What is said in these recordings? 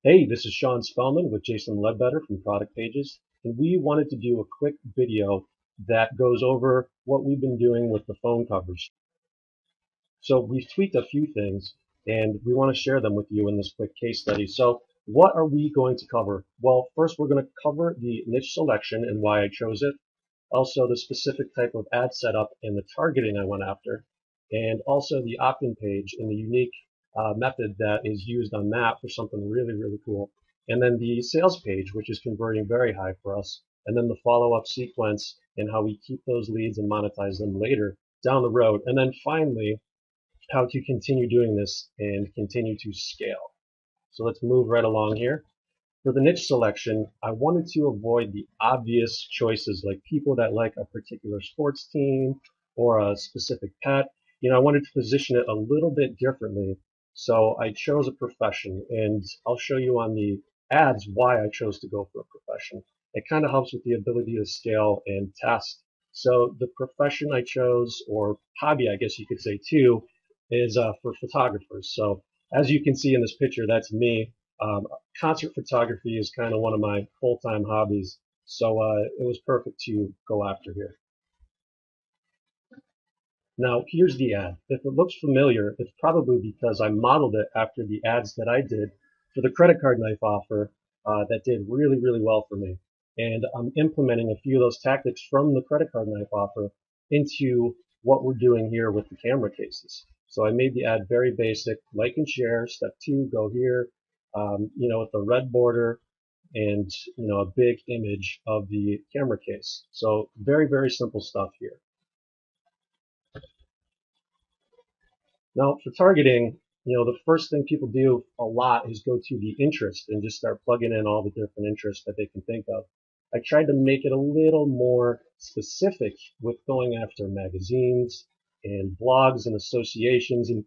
Hey, this is Sean Spellman with Jason Ledbetter from Product Pages, and we wanted to do a quick video that goes over what we've been doing with the phone covers. So we've tweaked a few things, and we want to share them with you in this quick case study. So what are we going to cover? Well, first we're going to cover the niche selection and why I chose it, also the specific type of ad setup and the targeting I went after, and also the opt-in page and the unique method that is used on that for something really, really cool. And then the sales page, which is converting very high for us, and then the follow-up sequence and how we keep those leads and monetize them later down the road. And then finally, how to continue doing this and continue to scale. So let's move right along here. For the niche selection, I wanted to avoid the obvious choices like people that like a particular sports team or a specific pet. I wanted to position it a little bit differently. So I chose a profession, and I'll show you on the ads why I chose to go for a profession. It kind of helps with the ability to scale and test. So the profession I chose, or hobby, I guess you could say too, is for photographers. So as you can see in this picture, that's me. Concert photography is kind of one of my full-time hobbies, so it was perfect to go after here. Now, here's the ad. If it looks familiar, it's probably because I modeled it after the ads that I did for the credit card knife offer that did really, really well for me. And I'm implementing a few of those tactics from the credit card knife offer into what we're doing here with the camera cases. So I made the ad very basic, like and share, step 2, go here, with the red border and, a big image of the camera case. So very, very simple stuff here. Now, for targeting, the first thing people do a lot is go to the interest and just start plugging in all the different interests that they can think of. I tried to make it a little more specific with going after magazines and blogs and associations and,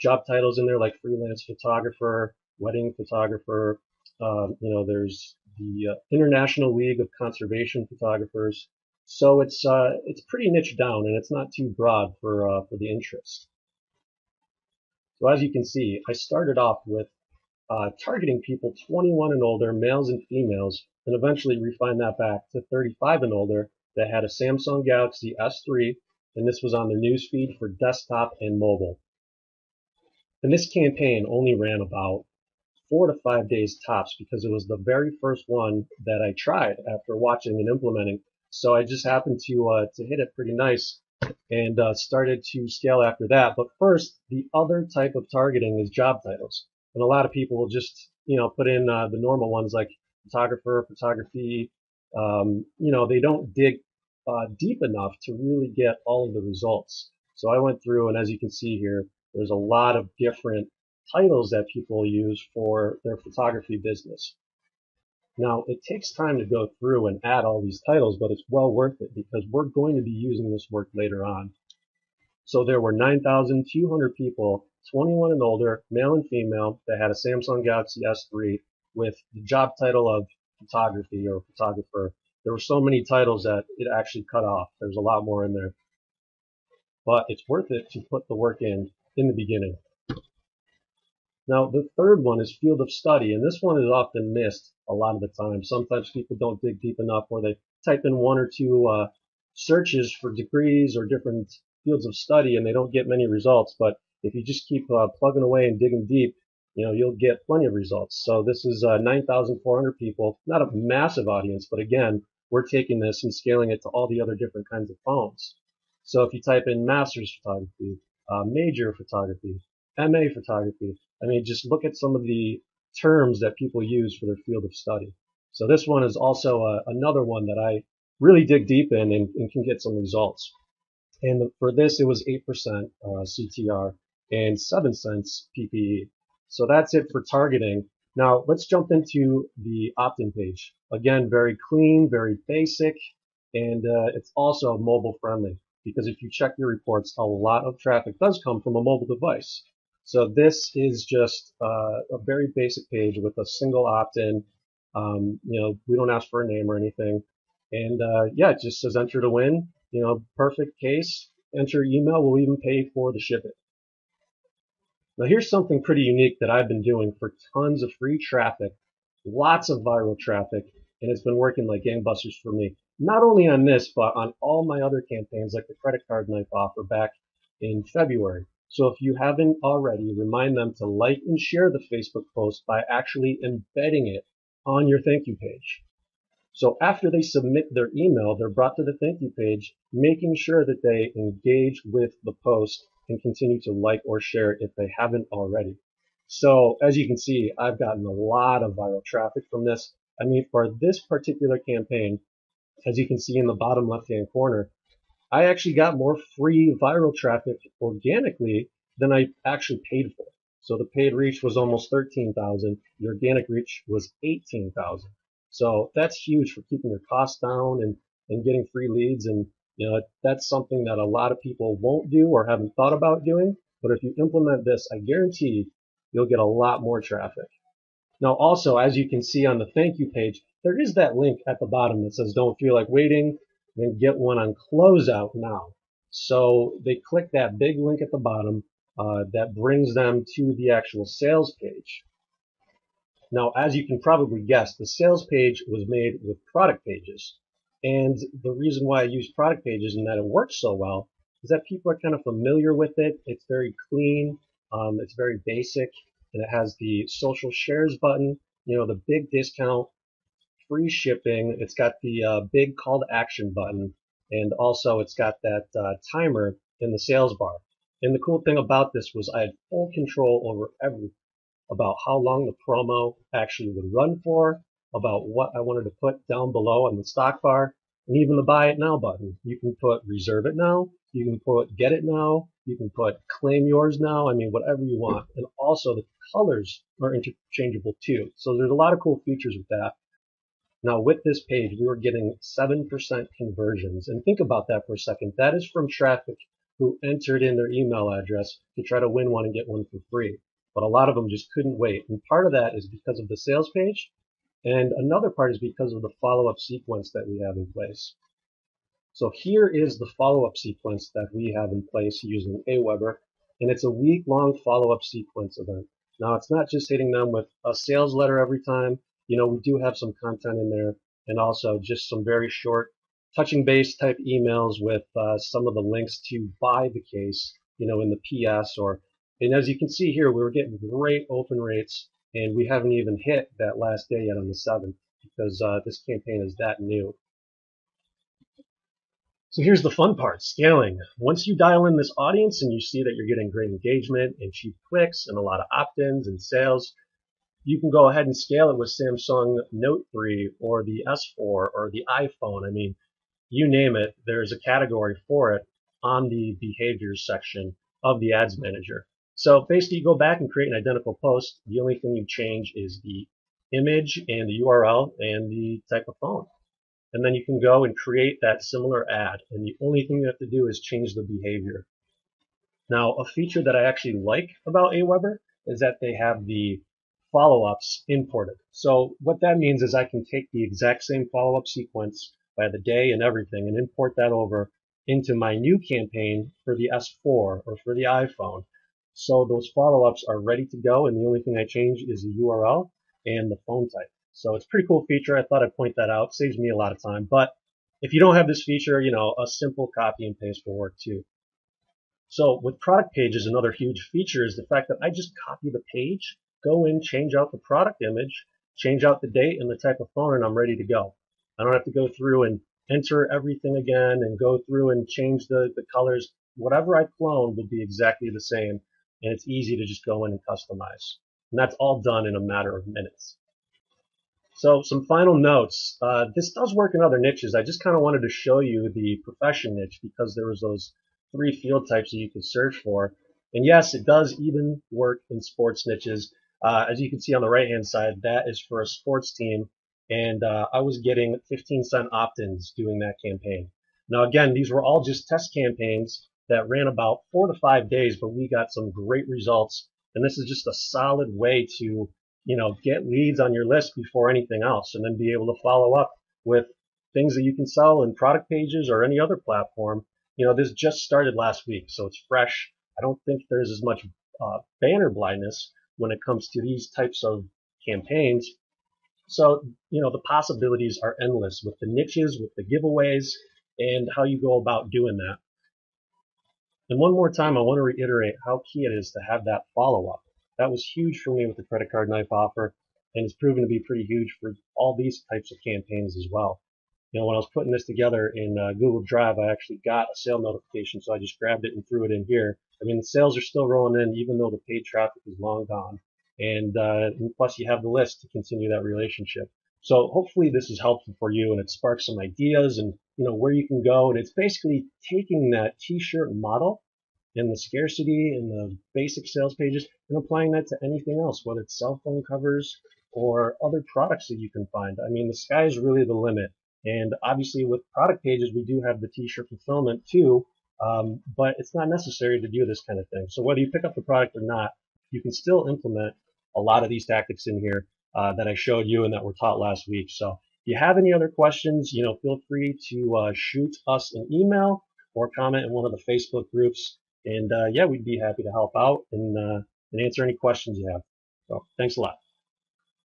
job titles in there like freelance photographer, wedding photographer. There's the International League of Conservation Photographers. So it's pretty niche down and it's not too broad for the interest. So as you can see, I started off with targeting people 21 and older, males and females, and eventually refined that back to 35 and older that had a Samsung Galaxy S3, and this was on the newsfeed for desktop and mobile. And this campaign only ran about 4 to 5 days tops because it was the very first one that I tried after watching and implementing. So I just happened to hit it pretty nice and started to scale after that. But first, the other type of targeting is job titles. And a lot of people will just, put in the normal ones like photographer, photography. They don't dig deep enough to really get all of the results. So I went through, and as you can see here, there's a lot of different titles that people use for their photography business. Now, it takes time to go through and add all these titles, but it's well worth it because we're going to be using this work later on. So there were 9,200 people, 21 and older, male and female, that had a Samsung Galaxy S3 with the job title of photography or photographer. There were so many titles that it actually cut off. There's a lot more in there. But it's worth it to put the work in the beginning. Now, the third one is field of study, and this one is often missed a lot of the time. Sometimes people don't dig deep enough, or they type in one or two searches for degrees or different fields of study, and they don't get many results. But if you just keep plugging away and digging deep, you'll get plenty of results. So this is 9,400 people, not a massive audience, but again, we're taking this and scaling it to all the other different kinds of phones. So if you type in master's photography, major photography, MA photography, I mean, just look at some of the terms that people use for their field of study. So this one is also another one that I really dig deep in and can get some results. And for this, it was 8% CTR and 7 cents PPE. So that's it for targeting. Now let's jump into the opt-in page. Again, very clean, very basic, and it's also mobile friendly because if you check your reports, a lot of traffic does come from a mobile device. So this is just a very basic page with a single opt-in. We don't ask for a name or anything. And yeah, it just says enter to win. Perfect case. Enter email. We'll even pay for the shipping. Now here's something pretty unique that I've been doing for tons of free traffic, lots of viral traffic, and it's been working like gangbusters for me. Not only on this, but on all my other campaigns like the credit card knife offer back in February. So if you haven't already, remind them to like and share the Facebook post by actually embedding it on your thank you page. So after they submit their email, they're brought to the thank you page, making sure that they engage with the post and continue to like or share it if they haven't already. So as you can see, I've gotten a lot of viral traffic from this. I mean, for this particular campaign, as you can see in the bottom left-hand corner, I actually got more free viral traffic organically than I actually paid for. So the paid reach was almost 13,000. The organic reach was 18,000. So that's huge for keeping your costs down and getting free leads. And, that's something that a lot of people won't do or haven't thought about doing. But if you implement this, I guarantee you'll get a lot more traffic. Now, also, as you can see on the thank you page, there is that link at the bottom that says don't feel like waiting, then get one on Closeout now. So they click that big link at the bottom that brings them to the actual sales page. Now, as you can probably guess, the sales page was made with product pages. And the reason why I use product pages and that it works so well is that people are kind of familiar with it. It's very clean. It's very basic. And it has the social shares button, the big discount, free shipping. It's got the big call to action button. And also it's got that timer in the sales bar. And the cool thing about this was I had full control over everything about how long the promo actually would run for, about what I wanted to put down below on the stock bar, and even the buy it now button. You can put reserve it now, you can put get it now, you can put claim yours now, I mean, whatever you want. And also the colors are interchangeable too. So there's a lot of cool features with that. Now with this page, we were getting 7% conversions. And think about that for a second. That is from traffic who entered in their email address to try to win one and get one for free. But a lot of them just couldn't wait. And part of that is because of the sales page. And another part is because of the follow-up sequence that we have in place. So here is the follow-up sequence that we have in place using Aweber. And it's a week-long follow-up sequence event. Now, it's not just hitting them with a sales letter every time. We do have some content in there and also just some very short touching base type emails with some of the links to buy the case, in the PS and as you can see here, we were getting great open rates and we haven't even hit that last day yet on the 7th because this campaign is that new. So here's the fun part, scaling. Once you dial in this audience and you see that you're getting great engagement and cheap clicks and a lot of opt-ins and sales, you can go ahead and scale it with Samsung Note 3 or the S4 or the iPhone. I mean, you name it, there's a category for it on the behaviors section of the ads manager. So basically you go back and create an identical post. The only thing you change is the image and the URL and the type of phone. And then you can go and create that similar ad. And the only thing you have to do is change the behavior. Now, a feature that I actually like about Aweber is that they have the follow-ups imported. So what that means is I can take the exact same follow-up sequence by the day and everything and import that over into my new campaign for the S4 or for the iPhone. So those follow-ups are ready to go, and the only thing I change is the URL and the phone type. So it's a pretty cool feature. I thought I'd point that out. Saves me a lot of time. But if you don't have this feature, a simple copy and paste will work too. So with product pages, another huge feature is the fact that I just copy the page, go in, change out the product image, change out the date and the type of phone, and I'm ready to go. I don't have to go through and enter everything again and go through and change the colors. Whatever I clone will be exactly the same, and it's easy to just go in and customize. And that's all done in a matter of minutes. So some final notes. This does work in other niches. I just kind of wanted to show you the profession niche because there was those 3 field types that you could search for. And yes, it does even work in sports niches. As you can see on the right-hand side, that is for a sports team. And I was getting 15-cent opt-ins doing that campaign. Now, again, these were all just test campaigns that ran about 4 to 5 days, but we got some great results. And this is just a solid way to get leads on your list before anything else, and then be able to follow up with things that you can sell in product pages or any other platform. This just started last week, so it's fresh. I don't think there's as much banner blindness when it comes to these types of campaigns. So, the possibilities are endless with the niches, with the giveaways, and how you go about doing that. And one more time, I want to reiterate how key it is to have that follow up. That was huge for me with the credit card knife offer, and it's proven to be pretty huge for all these types of campaigns as well. When I was putting this together in Google Drive, I actually got a sale notification, so I just grabbed it and threw it in here. I mean, the sales are still rolling in, even though the paid traffic is long gone. And plus, you have the list to continue that relationship. So hopefully, this is helpful for you, and it sparks some ideas and where you can go. And it's basically taking that T-shirt model and the scarcity and the basic sales pages and applying that to anything else, whether it's cell phone covers or other products that you can find. I mean, the sky is really the limit. And obviously with product pages, we do have the t-shirt fulfillment too, but it's not necessary to do this kind of thing. So whether you pick up the product or not, you can still implement a lot of these tactics in here that I showed you and that were taught last week. So if you have any other questions, feel free to shoot us an email or comment in one of the Facebook groups. And yeah, we'd be happy to help out and answer any questions you have. So thanks a lot.